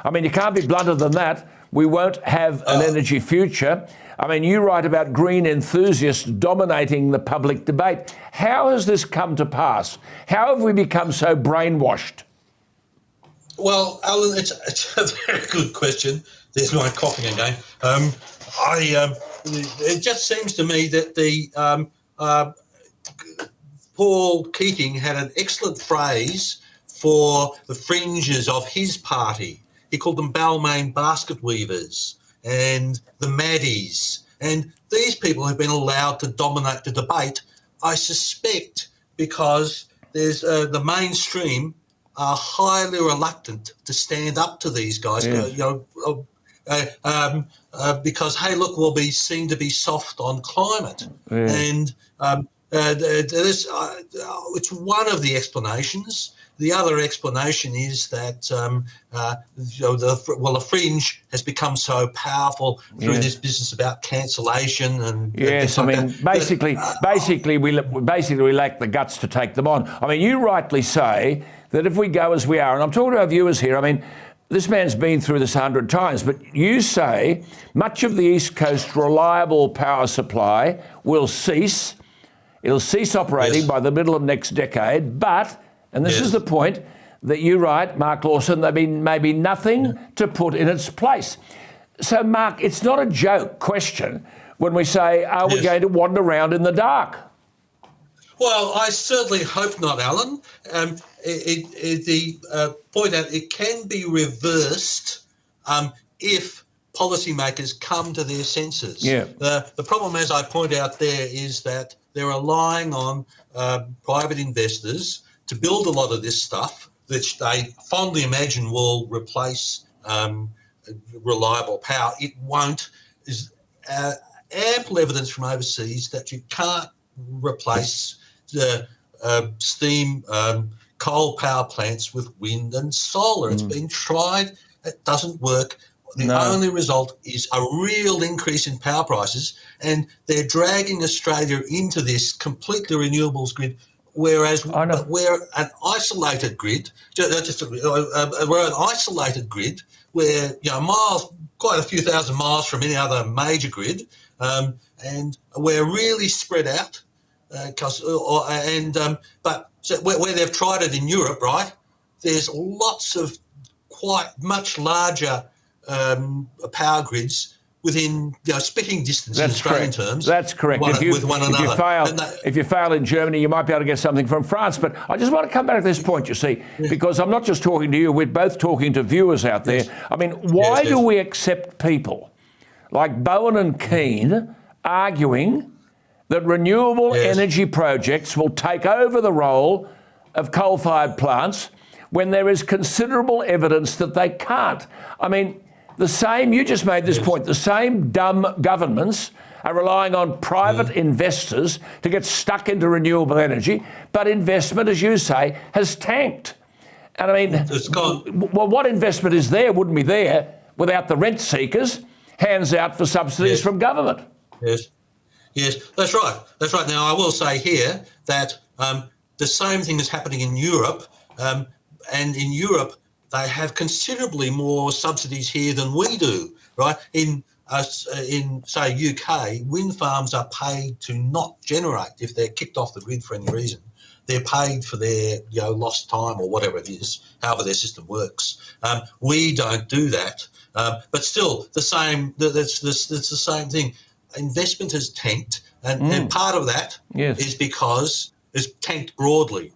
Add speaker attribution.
Speaker 1: I mean, you can't be blunter than that. We won't have an energy future. I mean, you write about green enthusiasts dominating the public debate. How has this come to pass? How have we become so brainwashed?
Speaker 2: Well, Alan, it's a very good question. There's my coughing again. It just seems to me that Paul Keating had an excellent phrase for the fringes of his party. He called them Balmain basket weavers and the Maddies. And these people have been allowed to dominate the debate, I suspect, because there's the mainstream are highly reluctant to stand up to these guys, because, hey, look, we'll be seen to be soft on climate. And it's one of the explanations. The other explanation is that the fringe has become so powerful through this business about cancellation and
Speaker 1: yes, I mean, basically we lack the guts to take them on. I mean, you rightly say that if we go as we are, and I'm talking to our viewers here. I mean, this man's been through this 100 times, but you say much of the East Coast reliable power supply will cease. It'll cease operating by the middle of next decade, but. And this is the point that you write, Mark Lawson, there may be nothing to put in its place. So, Mark, it's not a joke question when we say, are we going to wander around in the dark?
Speaker 2: Well, I certainly hope not, Alan. The point out it can be reversed if policymakers come to their senses.
Speaker 1: Yeah.
Speaker 2: The problem, as I point out there, is that they're relying on private investors to build a lot of this stuff, which they fondly imagine will replace reliable power. It won't. There's ample evidence from overseas that you can't replace the steam coal power plants with wind and solar. It's been tried. It doesn't work. The only result is a real increase in power prices, and they're dragging Australia into this completely renewables grid. Whereas we're an isolated grid, we're an isolated grid where, quite a few thousand miles from any other major grid, and we're really spread out. But where they've tried it in Europe, right? There's lots of quite much larger power grids within spitting distance in Australian terms.
Speaker 1: That's correct.
Speaker 2: With one another.
Speaker 1: If you fail in Germany, you might be able to get something from France. But I just want to come back to this point, you see, because I'm not just talking to you, we're both talking to viewers out there. I mean, why do we accept people like Bowen and Keane arguing that renewable energy projects will take over the role of coal-fired plants when there is considerable evidence that they can't? I mean, you just made this point, the same dumb governments are relying on private investors to get stuck into renewable energy, but investment, as you say, has tanked. And I mean,
Speaker 2: it's gone.
Speaker 1: Well, what investment is there, wouldn't be there, without the rent seekers, hands out for subsidies from government?
Speaker 2: Yes, that's right. Now, I will say here that the same thing is happening in Europe, and in Europe, they have considerably more subsidies here than we do, right? In say, UK, wind farms are paid to not generate if they're kicked off the grid for any reason. They're paid for their lost time or whatever it is, however their system works. We don't do that, but still the same. That's the same thing. Investment has tanked, and part of that is because it's tanked broadly.